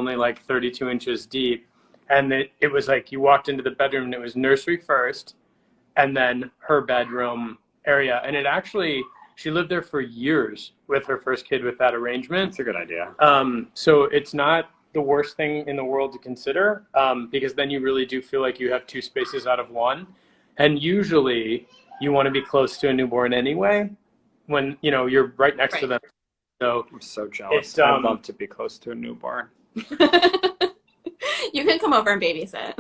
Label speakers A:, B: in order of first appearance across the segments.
A: only like 32 inches deep. And it was like you walked into the bedroom and it was nursery first and then her bedroom area. And it actually, she lived there for years with her first kid with that arrangement.
B: That's a good idea.
A: So it's not the worst thing in the world to consider, because then you really do feel like you have two spaces out of one. And usually you want to be close to a newborn anyway when, you know, you're right next to them. So
B: I'm so jealous. I'd love to be close to a newborn.
C: You can come over and babysit.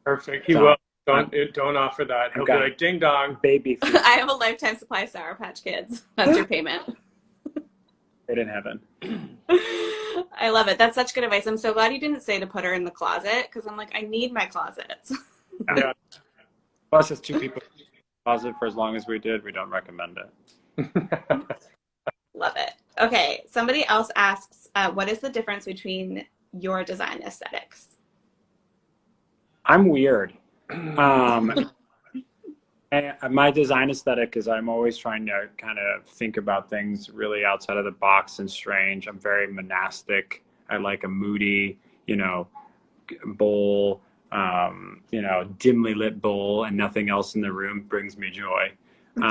A: Perfect. He will. Don't offer that. He'll be like, ding dong.
B: Baby food.
C: I have a lifetime supply of Sour Patch Kids. That's your payment.
B: Right in heaven.
C: I love it. That's such good advice. I'm so glad you didn't say to put her in the closet, because I'm like, I need my closets.
A: Yeah.
B: Plus, it's two people in the closet for as long as we did. We don't recommend it.
C: Love it. Okay. Somebody else asks, what is the difference between your design aesthetics?
B: I'm weird. And my design aesthetic is I'm always trying to kind of think about things really outside of the box and strange. I'm very monastic. I like a moody, you know, bowl, you know, dimly lit bowl, and nothing else in the room brings me joy. We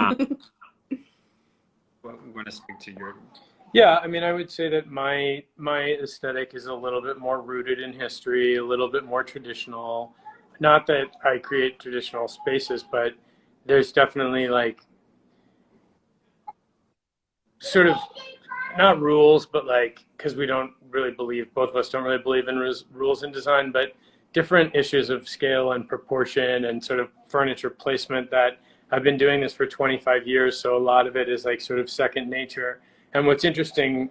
B: want to speak to your...
A: Yeah, I mean, I would say that my aesthetic is a little bit more rooted in history, a little bit more traditional. Not that I create traditional spaces, but there's definitely like sort of not rules, but like, because we don't really believe, both of us don't really believe in rules in design, but different issues of scale and proportion and sort of furniture placement that I've been doing this for 25 years. So a lot of it is like sort of second nature. And what's interesting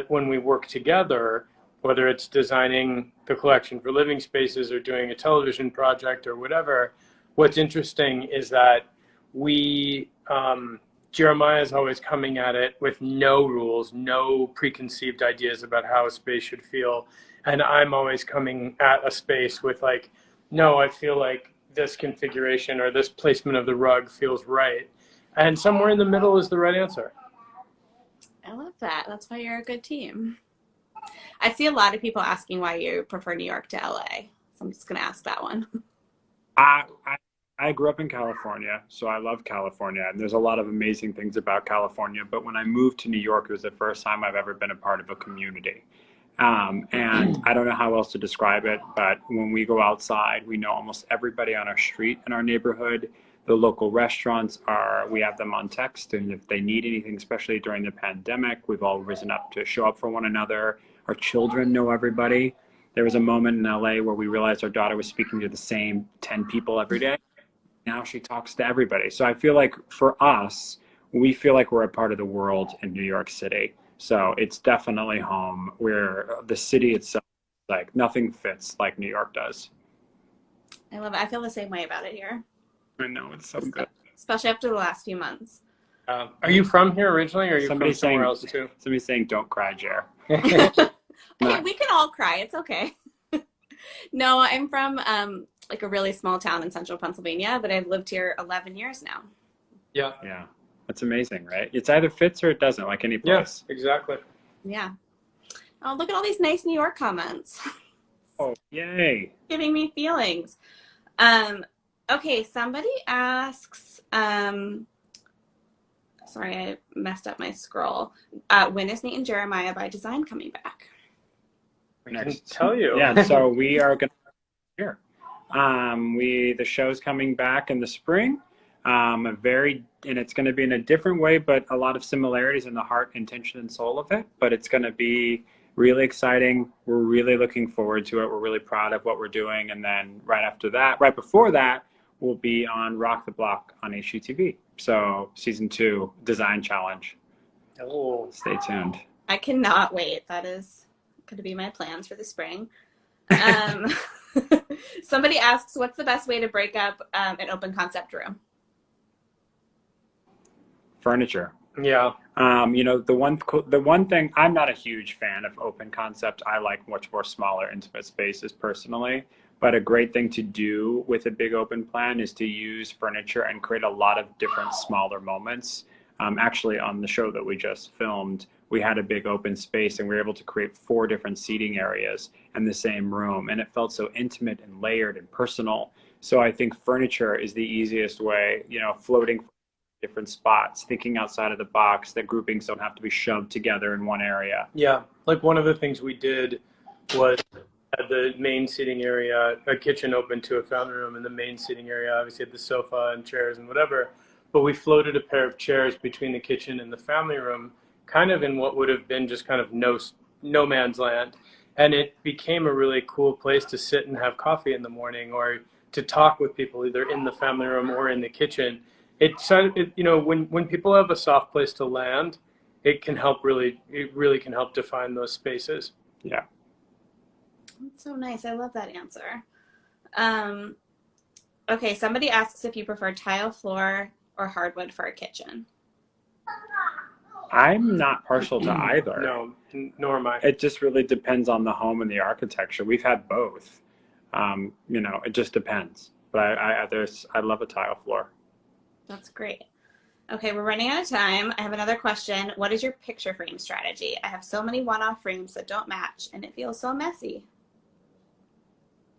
A: when we work together, whether it's designing the collection for living spaces or doing a television project or whatever, what's interesting is that Jeremiah is always coming at it with no rules, no preconceived ideas about how a space should feel. And I'm always coming at a space with like, no, I feel like this configuration or this placement of the rug feels right. And somewhere in the middle is the right answer.
C: I love that. That's why you're a good team. I see a lot of people asking why you prefer New York to LA. So I'm just going to ask that one.
B: I grew up in California, so I love California, and there's a lot of amazing things about California. But when I moved to New York, it was the first time I've ever been a part of a community. And I don't know how else to describe it, but when we go outside, we know almost everybody on our street in our neighborhood. The local restaurants we have them on text, and if they need anything, especially during the pandemic, we've all risen up to show up for one another. Our children know everybody. There was a moment in LA where we realized our daughter was speaking to the same 10 people every day. Now she talks to everybody. So I feel like for us, we feel like we're a part of the world in New York City. So it's definitely home, where the city itself, like nothing fits like New York does.
C: I love it. I feel the same way about it here.
B: I know, it's so good.
C: Especially after the last few months.
A: Are you from here originally, or are you from somewhere else too?
B: Somebody's saying, don't cry, Jer.
C: Hey, we can all cry. It's okay. No, I'm from like a really small town in central Pennsylvania, but I've lived here 11 years now.
A: Yeah.
B: Yeah. That's amazing, right? It's either fits or it doesn't, like any place.
A: Yes, exactly.
C: Yeah. Oh, look at all these nice New York comments.
B: Oh, yay.
C: Giving me feelings. Okay, somebody asks, sorry, I messed up my scroll. When is Nate and Jeremiah by Design coming back?
A: I can tell you.
B: Yeah, so we are going to here. The show's coming back in the spring. And it's going to be in a different way, but a lot of similarities in the heart, intention, and soul of it. But it's going to be really exciting. We're really looking forward to it. We're really proud of what we're doing. And then right before that, we'll be on Rock the Block on HGTV. So season 2, Design Challenge.
A: Oh,
B: stay tuned.
C: I cannot wait. That is going to be my plans for the spring. Somebody asks, what's the best way to break up an open concept room?
B: Furniture.
A: Yeah.
B: The one thing, I'm not a huge fan of open concept. I like much more smaller, intimate spaces personally. But a great thing to do with a big open plan is to use furniture and create a lot of different smaller moments. Actually, on the show that we just filmed, we had a big open space and we were able to create 4 different seating areas in the same room. And it felt so intimate and layered and personal. So I think furniture is the easiest way, you know, floating different spots, thinking outside of the box, that groupings don't have to be shoved together in one area.
A: Yeah, like one of the things we did was at the main seating area, a kitchen open to a family room, and the main seating area obviously had the sofa and chairs and whatever, but we floated a pair of chairs between the kitchen and the family room, kind of in what would have been just kind of no man's land. And it became a really cool place to sit and have coffee in the morning, or to talk with people either in the family room or in the kitchen. You know, when people have a soft place to land, it really can help define those spaces.
B: Yeah.
C: That's so nice. I love that answer. Okay, somebody asks if you prefer tile floor or hardwood for a kitchen.
B: I'm not partial to either.
A: No, nor am I.
B: It just really depends on the home and the architecture. We've had both. You know, it just depends. But I love a tile floor.
C: That's great. Okay, we're running out of time. I have another question. What is your picture frame strategy? I have so many one-off frames that don't match, and it feels so messy.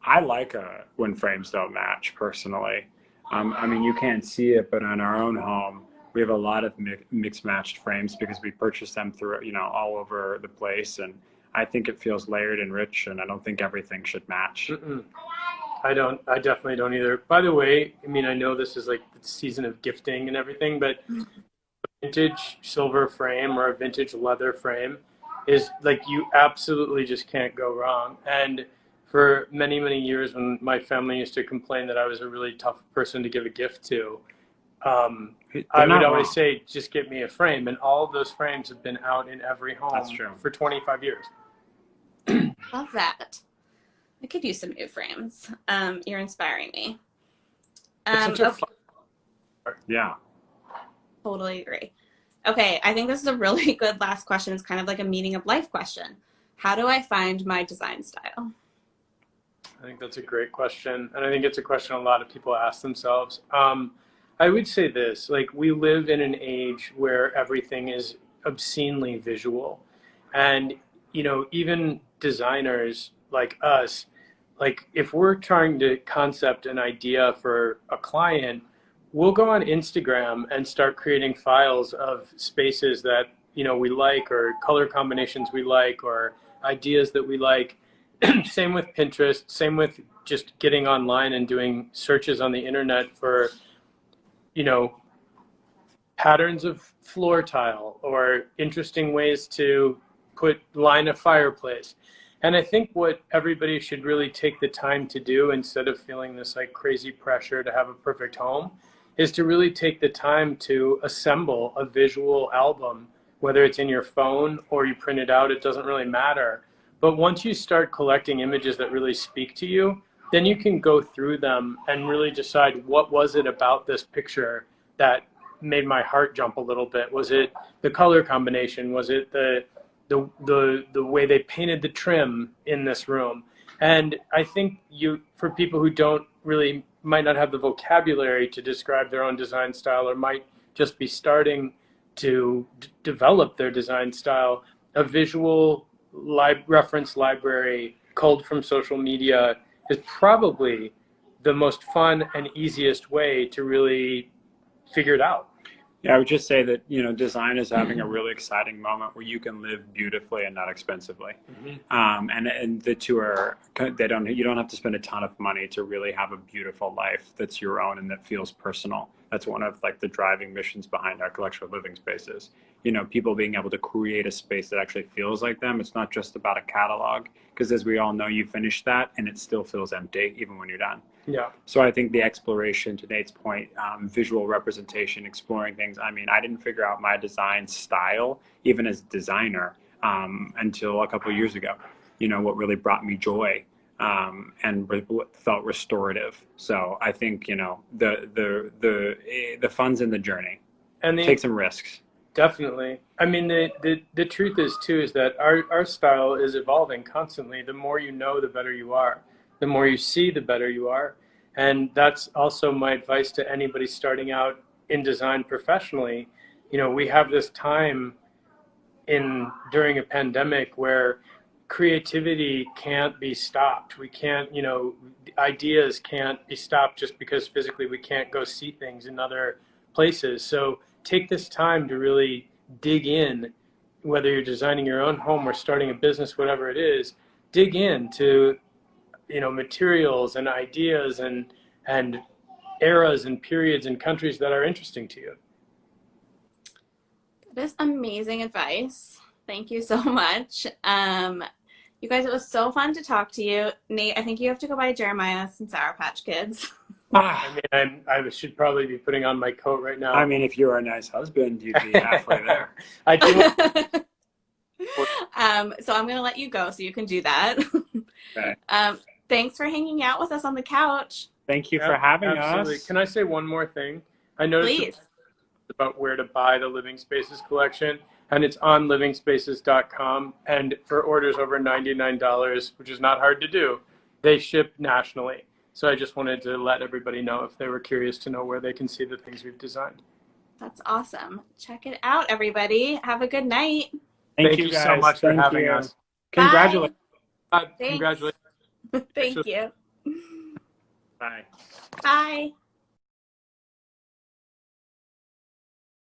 B: I like when frames don't match, personally. I mean, you can't see it, but in our own home, we have a lot of mixed matched frames because we purchase them through, you know, all over the place. And I think it feels layered and rich, and I don't think everything should match.
A: I definitely don't either. By the way, I mean, I know this is like the season of gifting and everything, but a vintage silver frame or a vintage leather frame is like, you absolutely just can't go wrong. And for many, many years, when my family used to complain that I was a really tough person to give a gift to, I would always say, just get me a frame. And all of those frames have been out in every home.
B: That's true.
A: For 25 years.
C: Love that. I could use some new frames. You're inspiring me.
A: It's such a fun.
B: Yeah.
C: Totally agree. Okay, I think this is a really good last question. It's kind of like a meaning of life question. How do I find my design style?
A: I think that's a great question. And I think it's a question a lot of people ask themselves. I would say this, like, we live in an age where everything is obscenely visual. And, you know, even designers like us, like, if we're trying to concept an idea for a client, we'll go on Instagram and start creating files of spaces that, you know, we like, or color combinations we like, or ideas that we like. Same with Pinterest, same with just getting online and doing searches on the internet for, you know, patterns of floor tile or interesting ways to line a fireplace. And I think what everybody should really take the time to do, instead of feeling this like crazy pressure to have a perfect home, is to really take the time to assemble a visual album, whether it's in your phone or you print it out, it doesn't really matter. But once you start collecting images that really speak to you, then you can go through them and really decide, what was it about this picture that made my heart jump a little bit? Was it the color combination? Was it the way they painted the trim in this room? And I think for people who might not have the vocabulary to describe their own design style, or might just be starting to develop their design style, a visual reference library culled from social media is probably the most fun and easiest way to really figure it out.
B: Yeah, I would just say that, you know, design is having a really exciting moment where you can live beautifully and not expensively. And the two are, you don't have to spend a ton of money to really have a beautiful life that's your own and that feels personal. That's one of like the driving missions behind our collection of living spaces. You know, people being able to create a space that actually feels like them. It's not just about a catalog, because as we all know, you finish that and it still feels empty even when you're done.
A: Yeah.
B: So I think the exploration, to Nate's point, visual representation, exploring things. I mean, I didn't figure out my design style, even as a designer, until a couple of years ago. You know, what really brought me joy and felt restorative. So I think, you know, the fun's in the journey. And take some risks.
A: Definitely. I mean, the truth is too, is that our style is evolving constantly. The more you know, the better you are. The more you see, the better you are. And that's also my advice to anybody starting out in design professionally. You know, we have this time during a pandemic where creativity can't be stopped. We can't, ideas can't be stopped just because physically we can't go see things in other places. So take this time to really dig in, whether you're designing your own home or starting a business, whatever it is, dig into, materials and ideas and eras and periods and countries that are interesting to you.
C: That is amazing advice. Thank you so much. You guys, it was so fun to talk to you. Nate, I think you have to go buy Jeremiah some Sour Patch Kids.
A: I mean, I should probably be putting on my coat right now.
B: I mean, if you were a nice husband, you'd be halfway there.
A: I do.
C: So I'm going to let you go so you can do that.
B: Okay.
C: Thanks for hanging out with us on the couch.
B: Thank you for having
A: Absolutely.
B: us.
A: Can I say one more thing? I noticed
C: Please.
A: about where to buy the Living Spaces collection, and it's on livingspaces.com, and for orders over $99, which is not hard to do, they ship nationally. So I just wanted to let everybody know if they were curious to know where they can see the things we've designed.
C: That's awesome. Check it out, everybody. Have a good night.
A: Thank you so
B: guys.
A: much for
B: Thank
A: having
B: you.
A: us.
B: Congratulations.
C: Thanks.
A: Congratulations.
C: Thank you.
B: Bye.
C: Bye.